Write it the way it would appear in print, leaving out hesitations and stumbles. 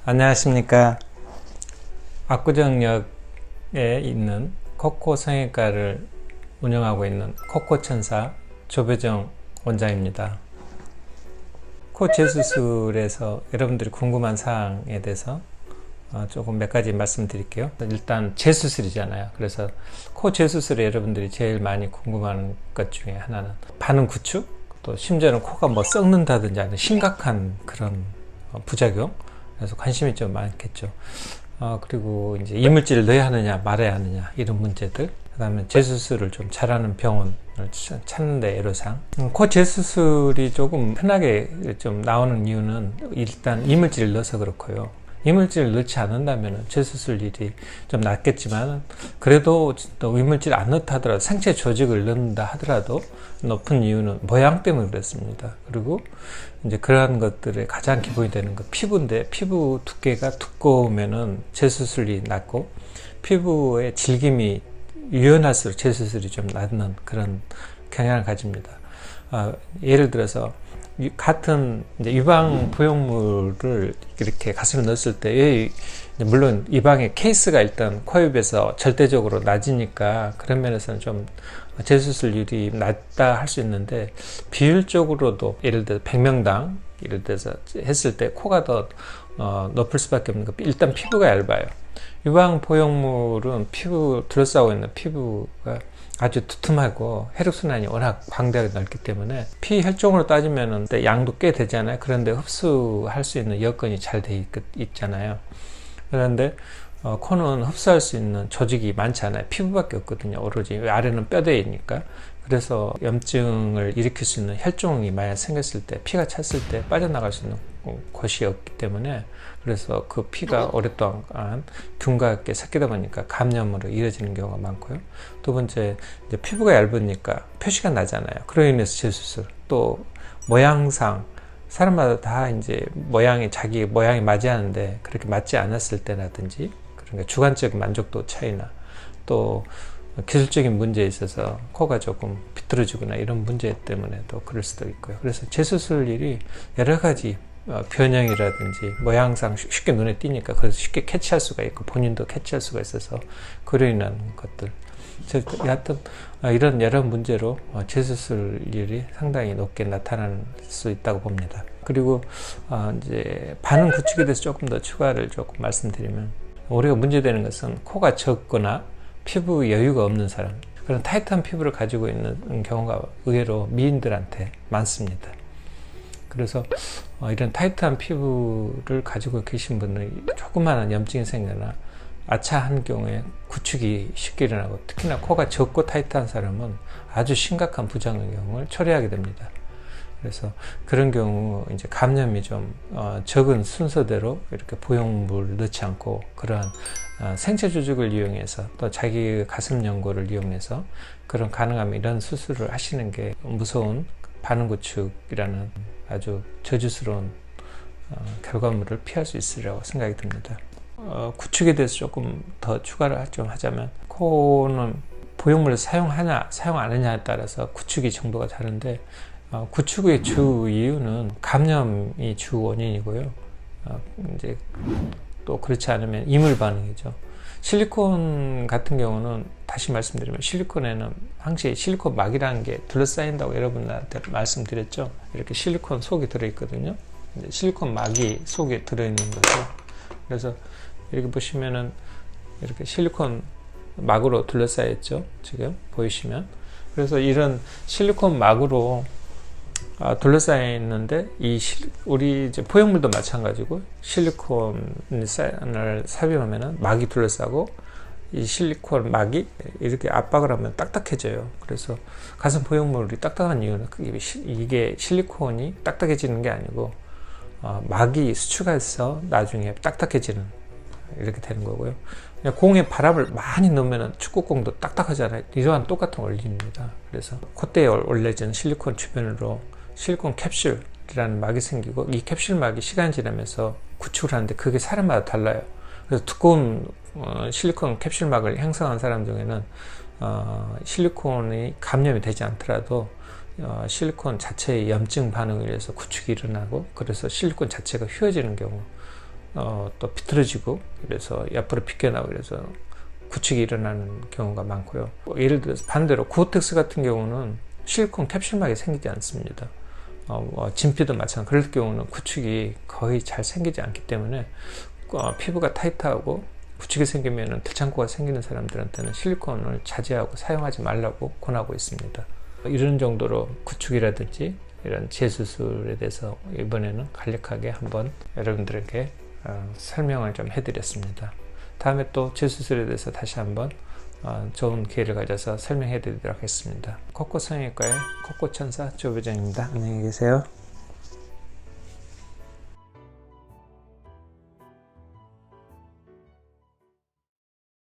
안녕하십니까. 압구정역에 있는 코코 성형외과를 운영하고 있는 코코천사 조배정 원장입니다. 코 재수술에서 여러분들이 궁금한 사항에 대해서 조금 몇 가지 말씀드릴게요. 일단 재수술이잖아요. 그래서 코 재수술에 여러분들이 제일 많이 궁금한 것 중에 하나는 반응 구축, 또 심지어는 코가 뭐 썩는다든지 아니면 심각한 그런 부작용, 그래서 관심이 좀 많겠죠. 그리고 이제 이물질을 넣어야 하느냐 말아야 하느냐 이런 문제들, 그 다음에 재수술을 좀 잘하는 병원을 찾는 데 애로사항. 코 재수술이 조금 편하게 좀 나오는 이유는 일단 이물질을 넣어서 그렇고요. 이물질을 넣지 않는다면 재수술 일이 좀 낫겠지만, 그래도 또 이물질 안 넣다 하더라도 생체 조직을 넣는다 하더라도 높은 이유는 모양 때문에 그렇습니다. 그리고 이제 그러한 것들의 가장 기본이 되는 것, 피부인데, 피부 두께가 두꺼우면은 재수술이 낫고, 피부의 질김이 유연할수록 재수술이 좀 낫는 그런 경향을 가집니다. 예를 들어서 같은 이제 유방 부용물을 이렇게 가슴에 넣었을 때, 물론 유방의 케이스가 일단 코입에서 절대적으로 낮으니까 그런 면에서는 좀 재수술률이 낮다 할 수 있는데, 비율적으로도 예를 들어서 100명당 예를 들어서 했을 때 코가 더 높을 수밖에 없는 것. 일단 피부가 얇아요. 유방 부용물은 피부 둘러싸고 있는 피부가 아주 두툼하고 혈액순환이 워낙 광대하게 넓기 때문에 피 혈종으로 따지면 양도 꽤 되잖아요. 그런데 흡수할 수 있는 여건이 잘 돼 있잖아요. 그런데 코는 흡수할 수 있는 조직이 많지 않아요. 피부밖에 없거든요. 오로지 아래는 뼈대이니까. 그래서 염증을 일으킬 수 있는 혈종이 만약 생겼을 때, 피가 찼을 때 빠져나갈 수 있는 곳이 없기 때문에, 그래서 그 피가 오랫동안 균과 함께 섞이다 보니까 감염으로 이어지는 경우가 많고요. 두 번째, 이제 피부가 얇으니까 표시가 나잖아요. 그로 인해서 재수술. 또 모양상 사람마다 다 이제 모양이 자기 모양이 맞이하는데 그렇게 맞지 않았을 때라든지, 그러니까 주관적 만족도 차이나 또 기술적인 문제에 있어서 코가 조금 비뚤어지거나 이런 문제 때문에 또 그럴 수도 있고요. 그래서 재수술 일이 여러 가지 변형이라든지 모양상 쉽게 눈에 띄니까 그래서 쉽게 캐치할 수가 있고, 본인도 캐치할 수가 있어서 그로 인한 것들, 여하튼 이런 여러 문제로 재수술률이 상당히 높게 나타날 수 있다고 봅니다. 그리고 이제 반응 구축에 대해서 조금 더 추가를 조금 말씀드리면, 우리가 문제되는 것은 코가 적거나 피부 여유가 없는 사람, 그런 타이트한 피부를 가지고 있는 경우가 의외로 미인들한테 많습니다. 그래서 이런 타이트한 피부를 가지고 계신 분은 조그마한 염증이 생기거나 아차한 경우에 구축이 쉽게 일어나고, 특히나 코가 적고 타이트한 사람은 아주 심각한 부작용을 초래하게 됩니다. 그래서 그런 경우 이제 감염이 좀 적은 순서대로 이렇게 부용물을 넣지 않고 그러한 생체 조직을 이용해서, 또 자기 가슴 연골을 이용해서 그런 가능하면 이런 수술을 하시는 게 무서운 반응 구축이라는 아주 저주스러운 결과물을 피할 수 있으리라고 생각이 듭니다. 구축에 대해서 조금 더 추가를 좀 하자면, 코는 부용물을 사용하냐 사용 안 하냐에 따라서 구축의 정도가 다른데, 구축의 주 이유는 감염이 주 원인이고요. 이제 또 그렇지 않으면 이물 반응이죠. 실리콘 같은 경우는 다시 말씀드리면, 실리콘에는 항시 실리콘 막이라는 게 둘러싸인다고 여러분한테 말씀드렸죠. 이렇게 실리콘 속에 들어있거든요. 실리콘 막이 속에 들어있는 거죠. 그래서 이렇게 보시면은 이렇게 실리콘 막으로 둘러싸여 있죠. 지금 보이시면. 그래서 이런 실리콘 막으로 둘러싸여 있는데, 우리 이제 포용물도 마찬가지고, 실리콘을 삽입하면은 막이 둘러싸고, 이 실리콘 막이 이렇게 압박을 하면 딱딱해져요. 그래서 가슴 포용물이 딱딱한 이유는 이게 실리콘이 딱딱해지는 게 아니고, 막이 수축해서 나중에 딱딱해지는, 이렇게 되는 거고요. 공에 바람을 많이 넣으면 축구공도 딱딱하잖아요. 이러한 똑같은 원리입니다. 그래서 콧대에 올려진 실리콘 주변으로 실리콘 캡슐이라는 막이 생기고, 이 캡슐 막이 시간이 지나면서 구축을 하는데 그게 사람마다 달라요. 그래서 두꺼운 실리콘 캡슐 막을 형성한 사람 중에는 실리콘이 감염이 되지 않더라도 실리콘 자체의 염증 반응에 의해서 구축이 일어나고, 그래서 실리콘 자체가 휘어지는 경우 또 비틀어지고 그래서 옆으로 비껴나고 그래서 구축이 일어나는 경우가 많고요. 예를 들어서 반대로 고어텍스 같은 경우는 실리콘 캡슐막이 생기지 않습니다. 진피도 마찬가지. 그럴 경우는 구축이 거의 잘 생기지 않기 때문에 피부가 타이트하고 구축이 생기면 들창고가 생기는 사람들한테는 실리콘을 자제하고 사용하지 말라고 권하고 있습니다. 이런 정도로 구축이라든지 이런 재수술에 대해서 이번에는 간략하게 한번 여러분들에게 설명을 좀 해드렸습니다. 다음에 또 재수술에 대해서 다시 한번 좋은 기회를 가져서 설명해 드리도록 하겠습니다. 코코 성형외과의 코코천사 조배정입니다. 안녕히 계세요.